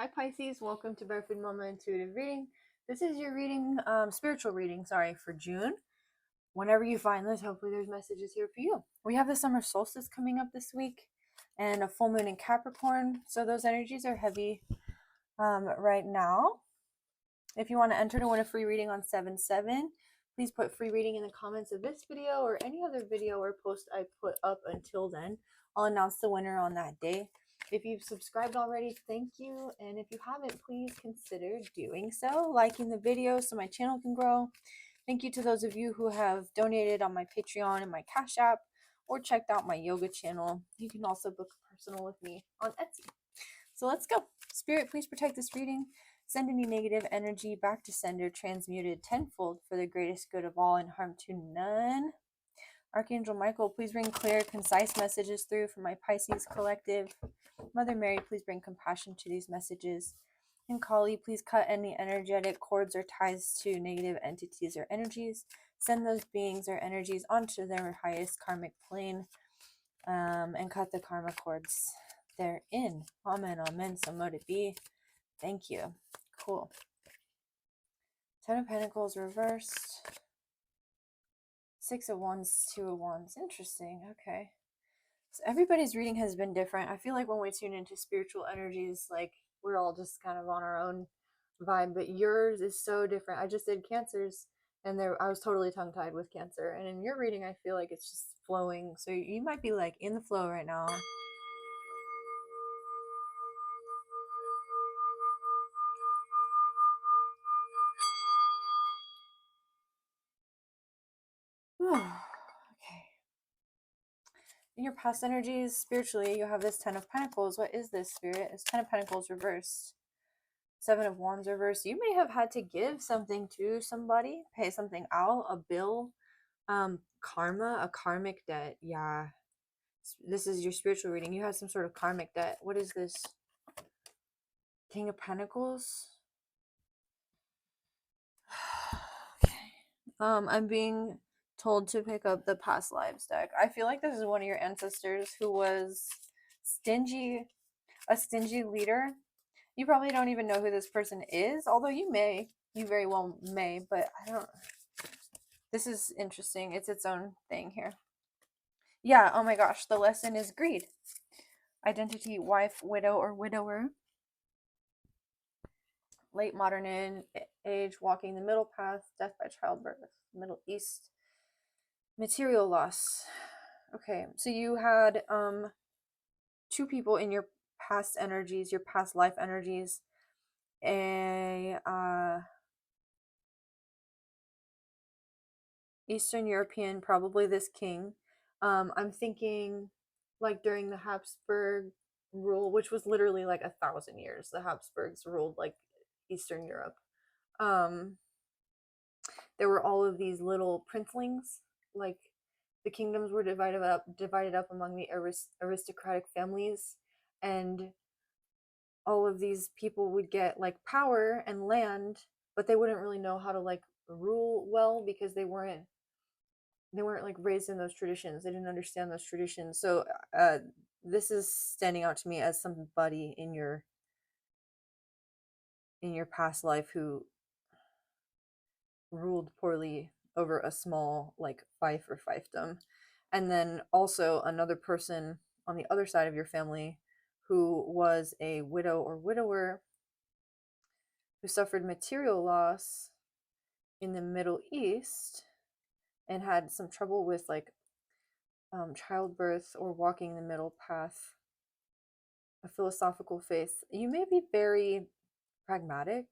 Hi Pisces, welcome to Barefoot Mama Intuitive Reading. This is your reading, spiritual reading, sorry, for June. Whenever you find this, hopefully there's messages here for you. We have the summer solstice coming up this week and a full moon in Capricorn, so those energies are heavy right now. If you want to enter to win a free reading on 7/7, please put free reading in the comments of this video or any other video or post I put up until then. I'll announce the winner on that day. If you've subscribed already, thank you. And if you haven't, please consider doing so, liking the video so my channel can grow. Thank you to those of you who have donated on my Patreon and my Cash App or checked out my yoga channel. You can also book a personal with me on Etsy. So let's go. Spirit, please protect this reading. Send any negative energy back to sender, transmuted tenfold for the greatest good of all and harm to none. Archangel Michael, please bring clear, concise messages through for my Pisces collective. Mother Mary, please bring compassion to these messages. And Kali, please cut any energetic cords or ties to negative entities or energies. Send those beings or energies onto their highest karmic plane and cut the karma cords therein. Amen, amen. So mote it be. Thank you. Cool. Ten of Pentacles reversed. Six of Wands, Two of Wands. Interesting. Okay. So everybody's reading has been different. I feel like when we tune into spiritual energies, like we're all just kind of on our own vibe, but yours is so different. I just did Cancers and I was totally tongue tied with Cancer. And in your reading, I feel like it's just flowing. So you might be like in the flow right now. Okay. In your past energies, spiritually, you have this Ten of Pentacles. What is this, Spirit? It's Ten of Pentacles reversed. Seven of Wands reversed. You may have had to give something to somebody, pay something out, a bill, karma, a karmic debt. Yeah. This is your spiritual reading. You had some sort of karmic debt. What is this? King of Pentacles. Okay. I'm being told to pick up the past lives deck. I feel like this is one of your ancestors who was stingy, a stingy leader. You probably don't even know who this person is, although you very well may, but I don't. This is interesting. It's its own thing here. Yeah, oh my gosh, the lesson is greed. Identity, wife, widow, or widower. Late modern age, walking the middle path, death by childbirth, Middle East. Material loss. Okay, so you had two people in your past energies, your past life energies. A Eastern European, probably this king. I'm thinking like during the Habsburg rule, which was literally like 1,000 years. The Habsburgs ruled like Eastern Europe. There were all of these little princelings, like the kingdoms were divided up among the aristocratic families, and all of these people would get like power and land, but they wouldn't really know how to like rule well because they weren't like raised in those traditions. They didn't understand those traditions. So this is standing out to me as somebody in your past life who ruled poorly over a small like fief or fiefdom. And then also another person on the other side of your family who was a widow or widower who suffered material loss in the Middle East and had some trouble with like childbirth or walking the middle path, a philosophical faith. You may be very pragmatic,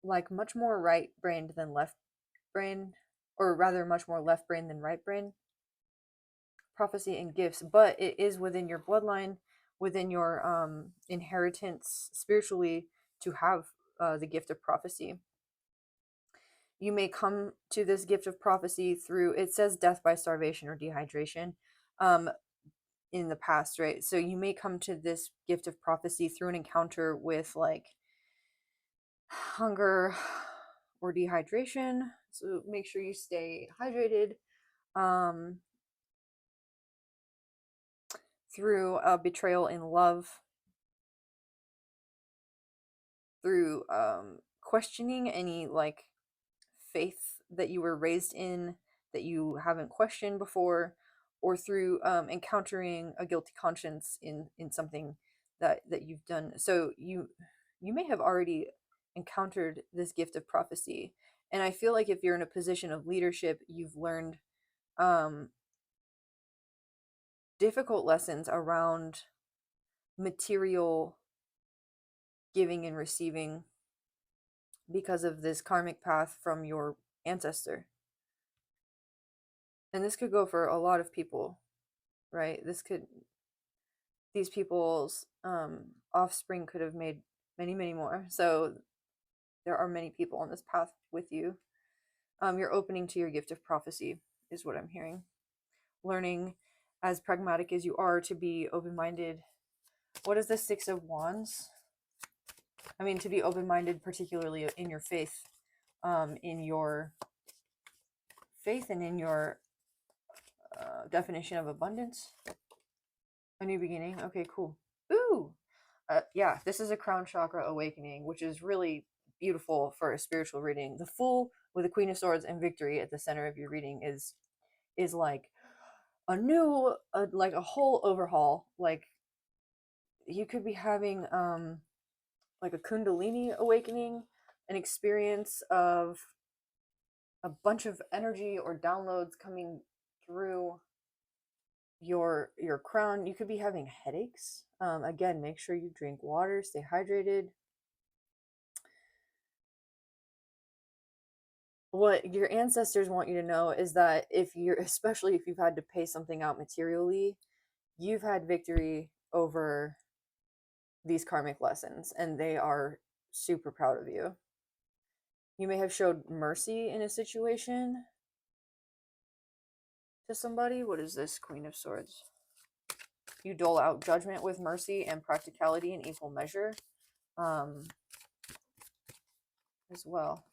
like much more right brained than left brain, or rather much more left brain than right brain. Prophecy and gifts, but it is within your bloodline, within your inheritance spiritually to have the gift of prophecy. You may come to this gift of prophecy through, it says death by starvation or dehydration in the past, right? So you may come to this gift of prophecy through an encounter with like hunger or dehydration. So make sure you stay hydrated. Through a betrayal in love. through questioning any like faith that you were raised in that you haven't questioned before, or through encountering a guilty conscience in something that you've done. So you may have already encountered this gift of prophecy, and I feel like if you're in a position of leadership, you've learned um, difficult lessons around material giving and receiving because of this karmic path from your ancestor. And this could go for a lot of people, right? These people's offspring could have made many, many more. So there are many people on this path with you. You're opening to your gift of prophecy, is what I'm hearing. Learning, as pragmatic as you are, to be open minded. What is the Six of Wands? I mean, to be open minded, particularly in your faith, and in your definition of abundance. A new beginning. Okay, cool. Ooh. Yeah, this is a crown chakra awakening, which is really beautiful for a spiritual reading. The Fool with the Queen of Swords and Victory at the center of your reading is like a new, like a whole overhaul. Like you could be having like a Kundalini awakening, an experience of a bunch of energy or downloads coming through your crown. You could be having headaches. Again, make sure you drink water, stay hydrated. What your ancestors want you to know is that especially if you've had to pay something out materially, you've had victory over these karmic lessons, and they are super proud of you. You may have showed mercy in a situation to somebody. What is this, Queen of Swords? You dole out judgment with mercy and practicality in equal measure, as well.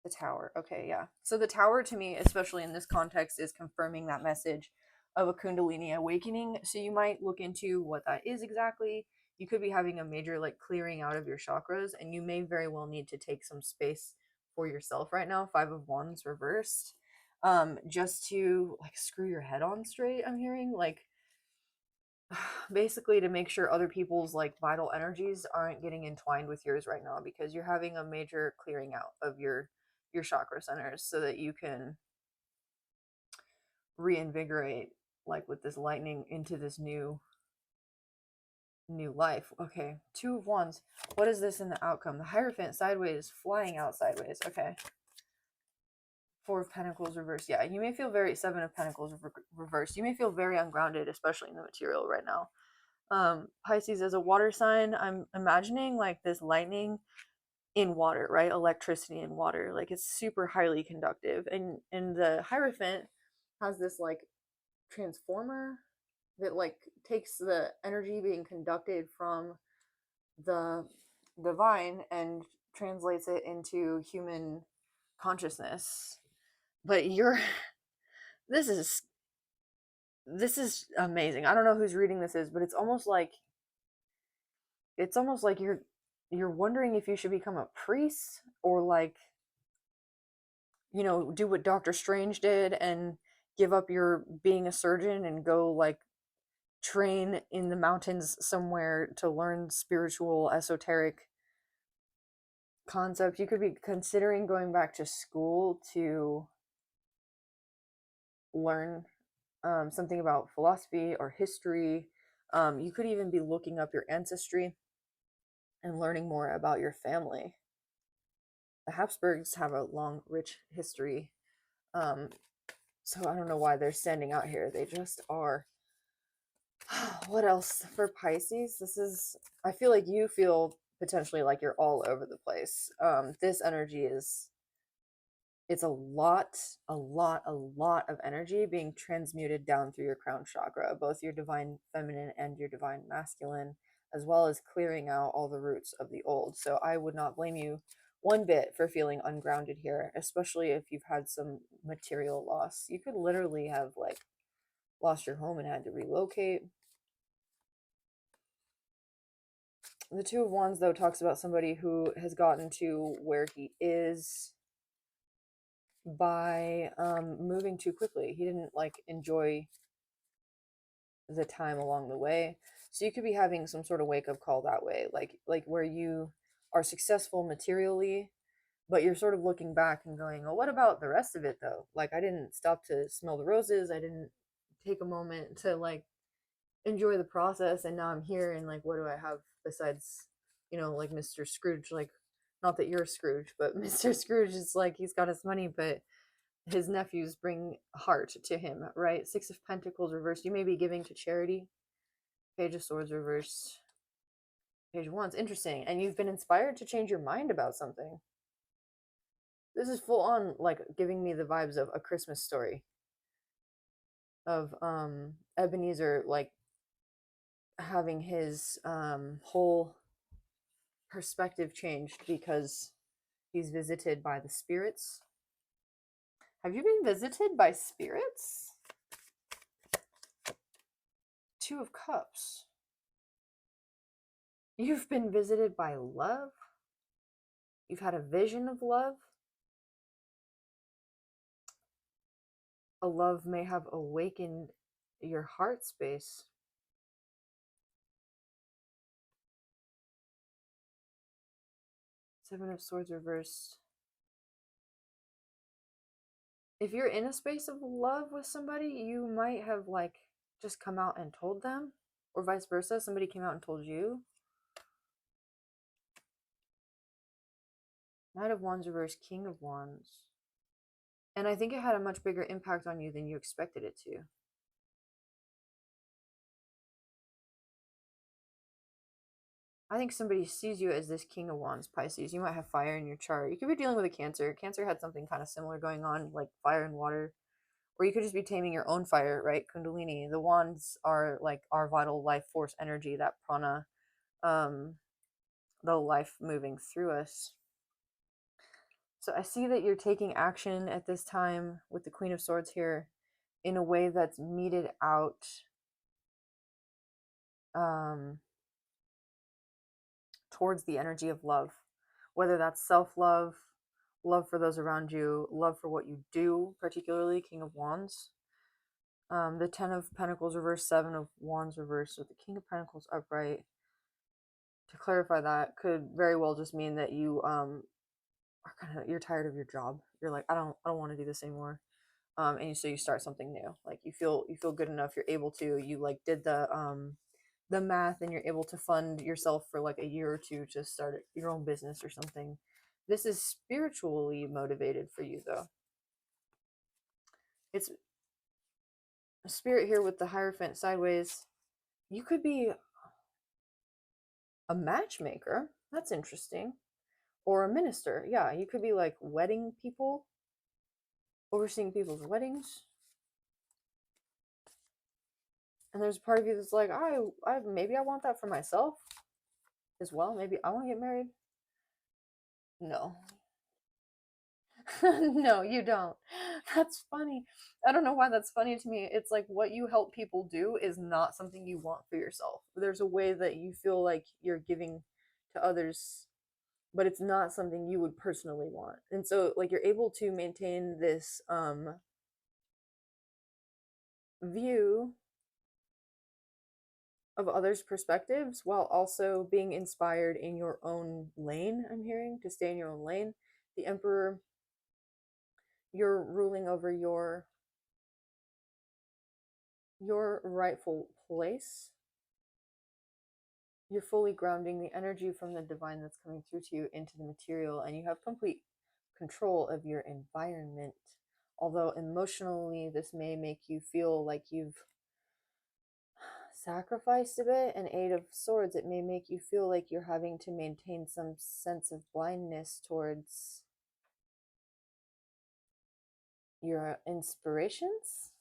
The Tower. Okay, yeah. So the Tower, to me, especially in this context, is confirming that message of a Kundalini awakening. So you might look into what that is exactly. You could be having a major like clearing out of your chakras, and you may very well need to take some space for yourself right now. Five of Wands reversed. Just to like screw your head on straight, I'm hearing, like basically to make sure other people's like vital energies aren't getting entwined with yours right now, because you're having a major clearing out of your chakra centers so that you can reinvigorate, like with this lightning, into this new life. Okay, Two of Wands. What is this in the outcome? The Hierophant sideways, flying out sideways. Okay. Four of Pentacles reversed. Yeah, you may feel very, Seven of Pentacles reversed. You may feel very ungrounded, especially in the material right now. Pisces, as a water sign, I'm imagining like this lightning in water, right? Electricity in water. Like it's super highly conductive. And the Hierophant has this like transformer that like takes the energy being conducted from the divine and translates it into human consciousness. But this is amazing. I don't know whose reading this is, but it's almost like you're wondering if you should become a priest, or like, you know, do what Doctor Strange did and give up your being a surgeon and go like train in the mountains somewhere to learn spiritual esoteric concepts. You could be considering going back to school to learn something about philosophy or history. You could even be looking up your ancestry and learning more about your family. The Habsburgs have a long, rich history. So I don't know why they're standing out here. They just are. What else for Pisces? I feel like you feel potentially like you're all over the place. This energy it's a lot of energy being transmuted down through your crown chakra, both your divine feminine and your divine masculine, as well as clearing out all the roots of the old. So I would not blame you one bit for feeling ungrounded here, especially if you've had some material loss. You could literally have like lost your home and had to relocate. The Two of Wands, though, talks about somebody who has gotten to where he is by moving too quickly. He didn't like enjoy the time along the way. So you could be having some sort of wake up call that way, like where you are successful materially, but you're sort of looking back and going, "Oh, what about the rest of it though? Like I didn't stop to smell the roses. I didn't take a moment to like enjoy the process, and now I'm here and like what do I have besides, like Mr. Scrooge, like not that you're Scrooge, but Mr. Scrooge is like he's got his money, but his nephews bring heart to him, right? Six of Pentacles reversed. You may be giving to charity. Page of Swords reversed. Page of Wands. Interesting. And you've been inspired to change your mind about something. This is full on like giving me the vibes of A Christmas Story. Of Ebenezer like having his whole perspective changed because he's visited by the spirits. Have you been visited by spirits? Two of Cups. You've been visited by love. You've had a vision of love. A love may have awakened your heart space. Seven of Swords reversed. If you're in a space of love with somebody, you might have like just come out and told them, or vice versa. Somebody came out and told you. Knight of Wands reversed, King of Wands. And I think it had a much bigger impact on you than you expected it to. I think somebody sees you as this King of Wands, Pisces. You might have fire in your chart. You could be dealing with a Cancer. Cancer had something kind of similar going on, like fire and water. Or you could just be taming your own fire, right? Kundalini. The wands are like our vital life force energy, that prana, the life moving through us. So I see that you're taking action at this time with the Queen of Swords here in a way that's meted out towards the energy of love, whether that's self-love, love for those around you, love for what you do, particularly King of Wands. The Ten of Pentacles reversed, Seven of Wands reversed, with the King of Pentacles upright. To clarify, that could very well just mean that you are you're tired of your job. You're like, I don't want to do this anymore. And so you start something new. Like you feel good enough. You're able to. You like did the math, and you're able to fund yourself for like a year or two to start your own business or something. This is spiritually motivated for you, though. It's a spirit here with the Hierophant sideways. You could be a matchmaker. That's interesting. Or a minister. Yeah, you could be like wedding people, overseeing people's weddings. And there's a part of you that's like, I maybe I want that for myself as well. Maybe I want to get married. No. No, you don't. That's funny. I don't know why that's funny to me. It's like what you help people do is not something you want for yourself. There's a way that you feel like you're giving to others, but it's not something you would personally want. And so like you're able to maintain this view of others' perspectives while also being inspired in your own lane. I'm hearing to stay in your own lane. The Emperor, you're ruling over your rightful place. You're fully grounding the energy from the divine that's coming through to you into the material, and you have complete control of your environment. Although emotionally, this may make you feel like you've sacrificed a bit. An Eight of Swords, it may make you feel like you're having to maintain some sense of blindness towards your inspirations,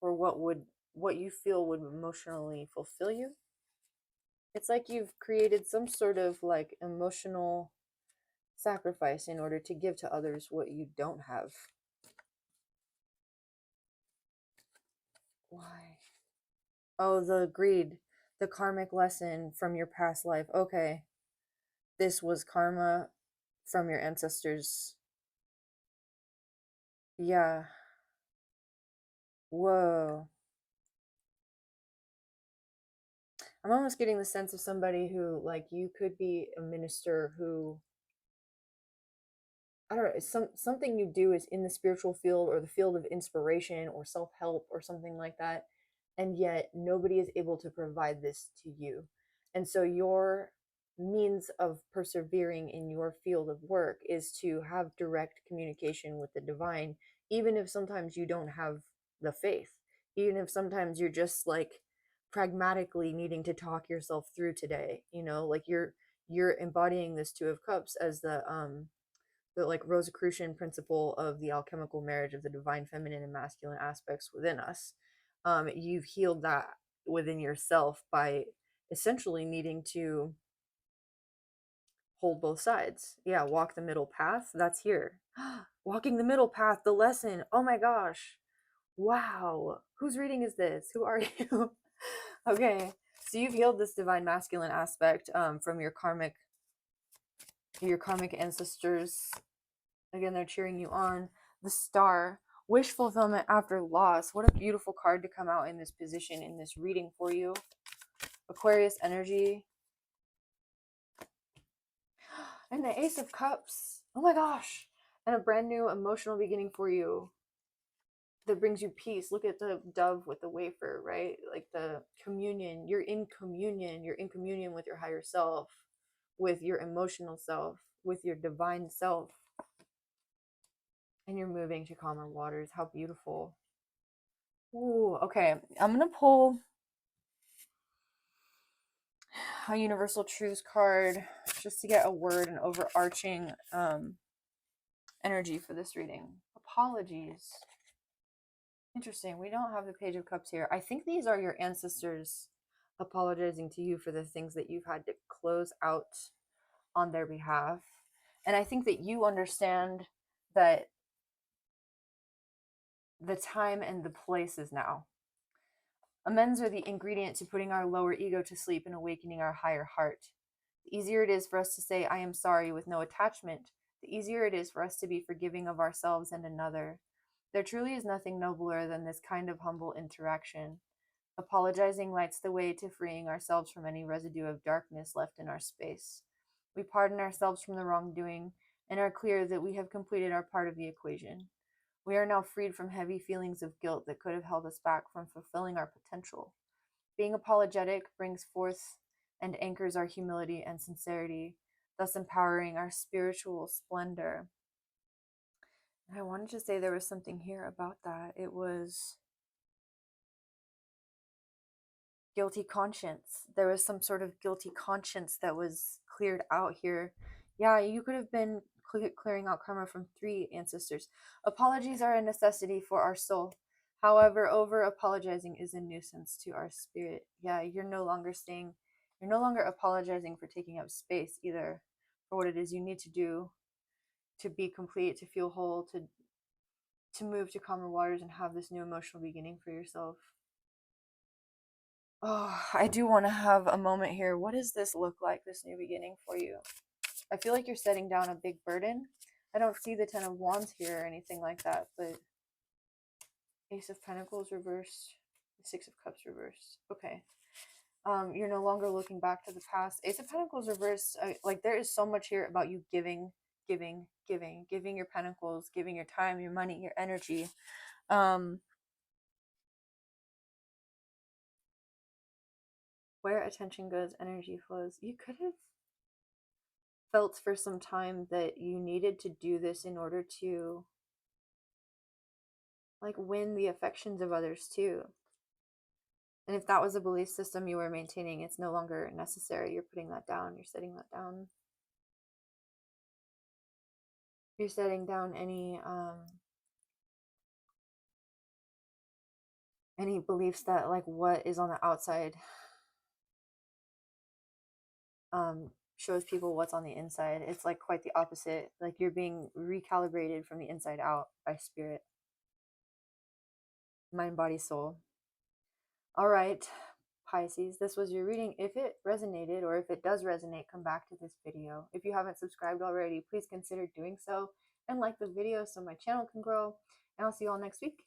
or what you feel would emotionally fulfill you. It's like you've created some sort of like emotional sacrifice in order to give to others what you don't have. Why? Oh, the greed, the karmic lesson from your past life. Okay. this was karma from your ancestors. Yeah. Whoa. I'm almost getting the sense of somebody who, like, you could be a minister who, I don't know, something you do is in the spiritual field or the field of inspiration or self-help or something like that, and yet nobody is able to provide this to you. And so your means of persevering in your field of work is to have direct communication with the divine, even if sometimes you don't have the faith, even if sometimes you're just like pragmatically needing to talk yourself through today, like you're embodying this two of cups as the like Rosicrucian principle of the alchemical marriage of the divine feminine and masculine aspects within us. You've healed that within yourself by essentially needing to hold both sides. Yeah, walk the middle path. That's here. Walking the middle path, the lesson. Oh my gosh. Wow. Whose reading is this? Who are you? Okay. So you've healed this divine masculine aspect from your karmic ancestors. Again, they're cheering you on. The Star, wish fulfillment after loss. What a beautiful card to come out in this position, in this reading for you. Aquarius energy. And the Ace of Cups. Oh my gosh. And a brand new emotional beginning for you that brings you peace. Look at the dove with the wafer, right? Like the communion. You're in communion. You're in communion with your higher self, with your emotional self, with your divine self. And you're moving to calmer waters. How beautiful. Ooh, okay. I'm gonna pull a universal truths card just to get a word, an overarching energy for this reading. Apologies. Interesting. We don't have the Page of Cups here. I think these are your ancestors apologizing to you for the things that you've had to close out on their behalf. And I think that you understand that the time and the place is now. Amends are the ingredient to putting our lower ego to sleep and awakening our higher heart. The easier it is for us to say, I am sorry, with no attachment, the easier it is for us to be forgiving of ourselves and another. There truly is nothing nobler than this kind of humble interaction. Apologizing lights the way to freeing ourselves from any residue of darkness left in our space. We pardon ourselves from the wrongdoing and are clear that we have completed our part of the equation. We are now freed from heavy feelings of guilt that could have held us back from fulfilling our potential. Being apologetic brings forth and anchors our humility and sincerity, thus empowering our spiritual splendor. And I wanted to say there was something here about that. It was guilty conscience. There was some sort of guilty conscience that was cleared out here. Yeah, you could have been clearing out karma from 3 ancestors. Apologies are a necessity for our soul. However, over apologizing is a nuisance to our spirit. Yeah, you're no longer apologizing for taking up space either, for what it is you need to do to be complete, to feel whole, to move to calmer waters and have this new emotional beginning for yourself. Oh, I do want to have a moment here. What does this look like, this new beginning for you? I feel like you're setting down a big burden. I don't see the 10 of Wands here or anything like that, but Ace of Pentacles reversed, the 6 of Cups reversed. Okay. You're no longer looking back to the past. Ace of Pentacles reversed. Like, there is so much here about you giving your pentacles, giving your time, your money, your energy. Where attention goes, energy flows. You could have felt for some time that you needed to do this in order to like win the affections of others too. And if that was a belief system you were maintaining, it's no longer necessary. You're putting that down. You're setting that down. You're setting down any beliefs that like what is on the outside shows people what's on the inside. It's like quite the opposite. Like you're being recalibrated from the inside out by spirit, mind, body, soul. All right. Pisces, this was your reading. If it resonated, or if it does resonate, come back to this video. If you haven't subscribed already, please consider doing so and like the video so my channel can grow. And I'll see you all next week.